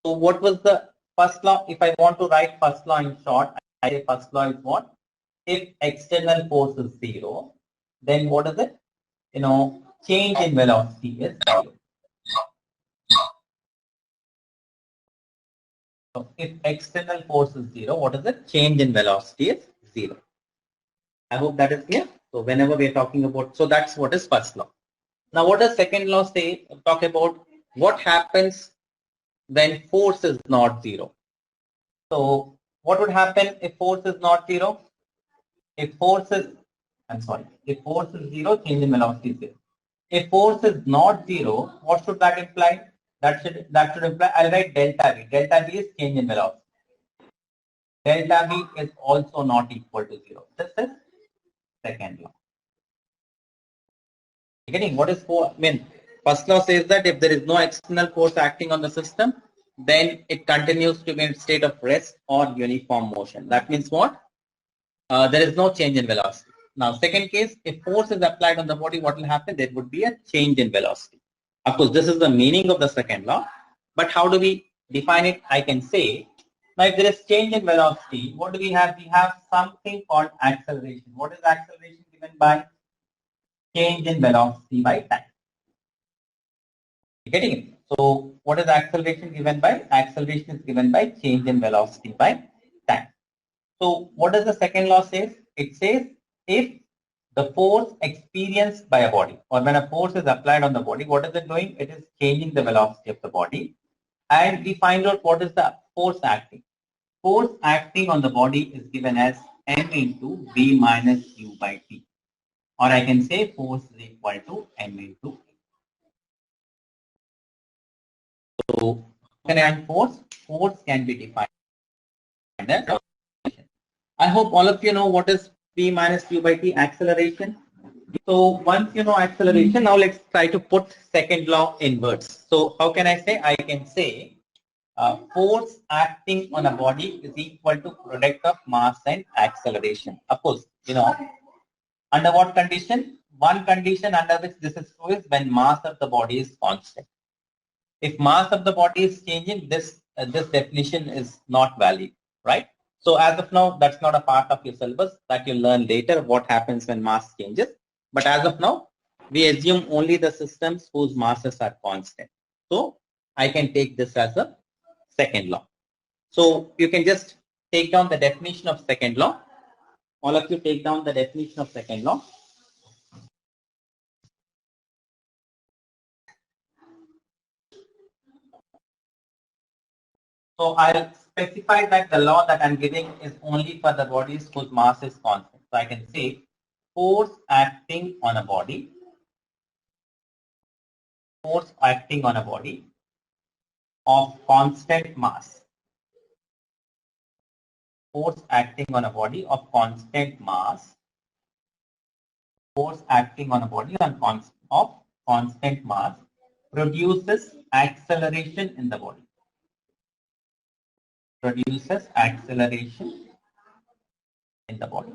So what was the first law? If I want to write first law in short, I say first law is what? If external force is 0, then what is it? Change in velocity is 0. So if external force is 0, what is it? Change in velocity is 0. I hope that is clear. So whenever we are talking about, so that's what is first law. Now what does second law say? Talk about what happens when force is not 0. So what would happen if force is not 0? If force is, if force is 0, change in velocity is 0. If force is not 0, what should that imply? That should imply, I'll write delta V. Delta V is change in velocity. Delta V is also not equal to 0. This is second law. You're getting what is first law says that if there is no external force acting on the system, then it continues to be in state of rest or uniform motion. That means what? There is no change in velocity. Now, second case, if force is applied on the body, what will happen? There would be a change in velocity. Of course, this is the meaning of the second law. But how do we define it? I can say, now if there is change in velocity, what do we have? We have something called acceleration. What is acceleration given by? Change in velocity by time. You getting it? So, what is acceleration given by? Acceleration is given by change in velocity by time. So, what does the second law say? It says if the force experienced by a body, or when a force is applied on the body, what is it doing? It is changing the velocity of the body. And we find out what is the force acting. Force acting on the body is given as m into v minus u by t. Or I can say force is equal to m into. So, how can I find force? Force can be defined as acceleration. I hope all of you know what is v minus u by t, acceleration. So once you know acceleration, now let's try to put second law in words. So how can I say? I can say force acting on a body is equal to product of mass and acceleration. Of course, under what condition? One condition under which this is true is when mass of the body is constant. If mass of the body is changing, this definition is not valid, right? So as of now, that's not a part of your syllabus. That you'll learn later what happens when mass changes. But as of now, we assume only the systems whose masses are constant. So I can take this as a second law. So you can just take down the definition of second law. All of you take down the definition of second law. So I'll specify that the law that I'm giving is only for the bodies whose mass is constant. So I can say force acting on a body, force acting on a body of constant mass, force acting on a body of constant mass, force acting on a body of constant mass produces acceleration in the body, produces acceleration in the body.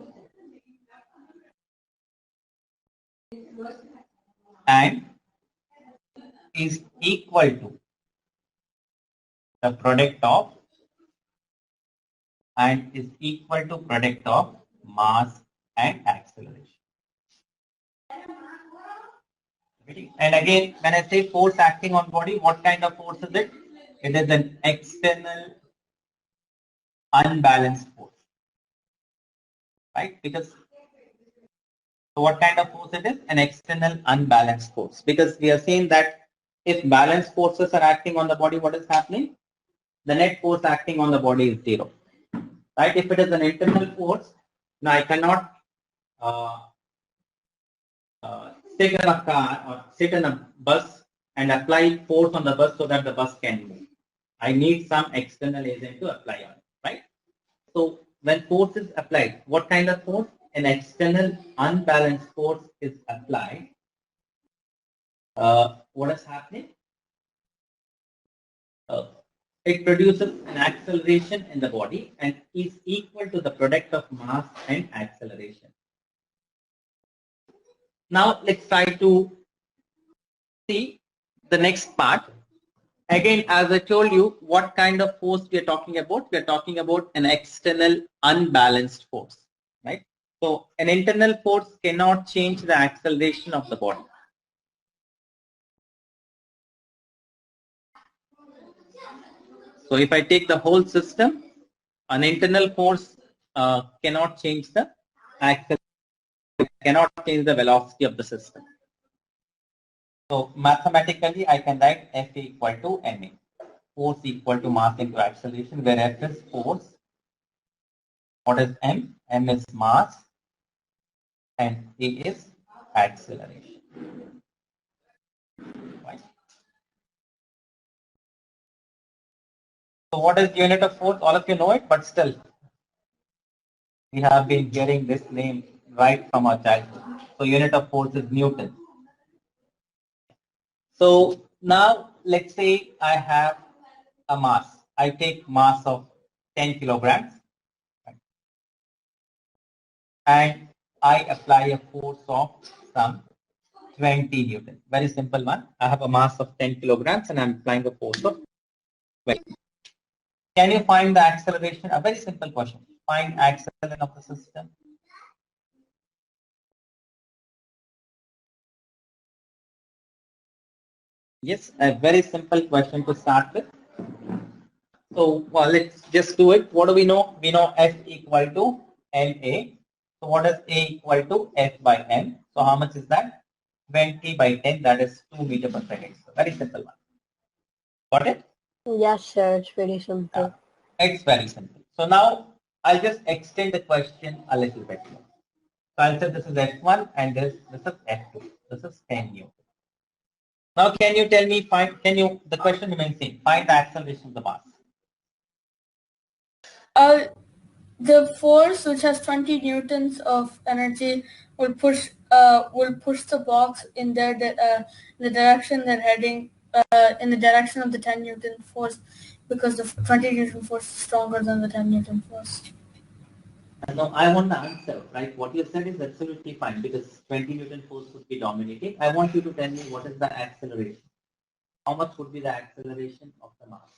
And is equal to the product of mass and acceleration. And again, when I say force acting on body, what kind of force is it? It is an external unbalanced force, right? Because so what kind of force it is? An external unbalanced force. Because we are saying that if balanced forces are acting on the body, what is happening? The net force acting on the body is 0. Right? If it is an internal force, now I cannot sit in a car or sit in a bus and apply force on the bus so that the bus can move. I need some external agent to apply on it, right? So when force is applied, what kind of force? An external unbalanced force is applied. What is happening? It produces an acceleration in the body and is equal to the product of mass and acceleration. Now let's try to see the next part. Again, as I told you, what kind of force we are talking about? We are talking about an external unbalanced force, right? So an internal force cannot change the acceleration of the body. So if I take the whole system, an internal force cannot change the acceleration, cannot change the velocity of the system. So mathematically, I can write F equal to ma. Force equal to mass into acceleration, where F is force. What is m? M is mass, and A is acceleration. Right. So what is unit of force? All of you know it, but still, we have been hearing this name right from our childhood. So unit of force is Newton. So now let's say I have a mass. I take mass of 10 kilograms and I apply a force of some 20 Newton. Very simple one. I have a mass of 10 kilograms and I'm applying a force of 20. Can you find the acceleration? A very simple question. Find acceleration of the system. Yes, a very simple question to start with. So let's just do it. What do we know? We know F equal to ma. So what is A equal to F by m? So how much is that? 20 by 10, that is 2 meters per second. So very simple one. Got it? Yes, sir. It's pretty simple. Yeah, it's very simple. So now I'll just extend the question a little bit more. So I'll say this is F1 and this is F2. This is 10 Newton. Now can you tell me, the question remains same. Find the acceleration of the mass. The force, which has 20 newtons of energy, will push the box in the direction they're heading, in the direction of the 10 newton force, because the 20 newton force is stronger than the 10 newton force. No, I want the answer, right? What you said is absolutely fine because 20 Newton force would be dominating. I want you to tell me what is the acceleration. How much would be the acceleration of the mass?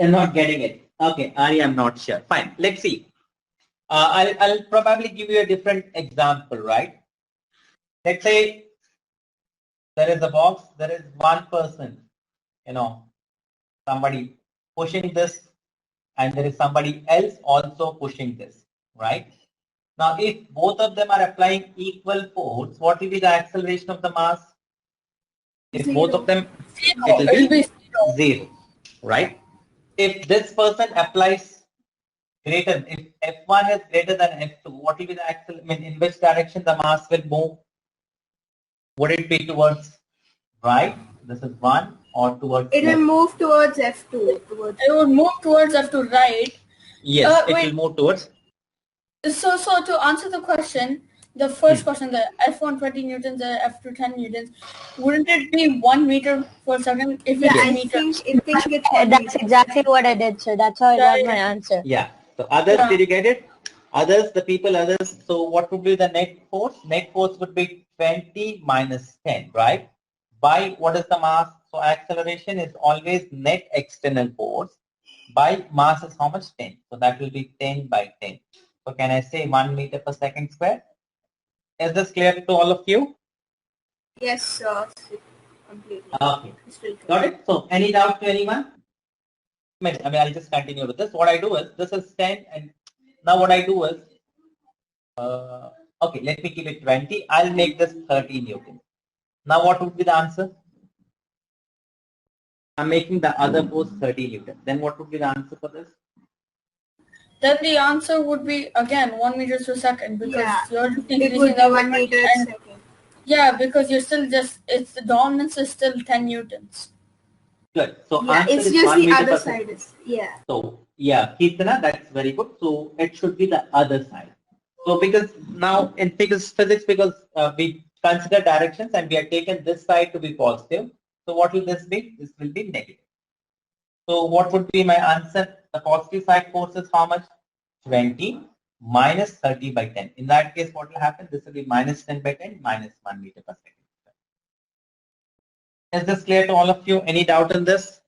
I'm not getting it. Okay, Ari, I'm not sure. Fine, let's see. I'll probably give you a different example, right? Let's say there is a box, there is one person, somebody pushing this, and there is somebody else also pushing this, right? Now, if both of them are applying equal force, what will be the acceleration of the mass? If both of them, it will be zero, right? If this person applies greater, if F1 is greater than F2, what will be the acceleration? I mean, in which direction the mass will move? Would it be towards right? This is 1, or towards it will move towards F2. It will move towards F2, right? Yes, it will move towards. So to answer the question, the first question, the F1 20 newtons, the F2 10 newtons, wouldn't it be 1 meter per second if it's I meters? think it's 1 That's meter. exactly what I did, sir. That's how I got my answer. Yeah. So others, did you get it? Others, the people, others. So what would be the net force? Net force would be 20 minus 10, right? By what is the mass? So acceleration is always net external force. By mass is how much? 10. So that will be 10 by 10. So can I say 1 meter per second square? Is this clear to all of you? Yes, sir. Completely. Okay. Got it? So any doubt to anyone? I mean, I'll just continue with this. What I do is, this is 10, and now what I do is, okay, let me keep it 20. I'll make this 30 Newton. Now what would be the answer? I'm making the other force 30 Newton. Then what would be the answer for this? Then the answer would be again 1 meter per second, because you're just It increasing would the be 1 meter per second. Yeah, because you're still the dominance is still 10 newtons. Good. So it's just the other side. So Kirtana, that's very good. So it should be the other side. So because now in physics, because we consider directions and we have taken this side to be positive. So what will this be? This will be negative. So what would be my answer? The positive side force is how much? 20 minus 30 by 10. In that case, what will happen? This will be minus 10 by 10 minus 1 meter per second. Is this clear to all of you? Any doubt in this?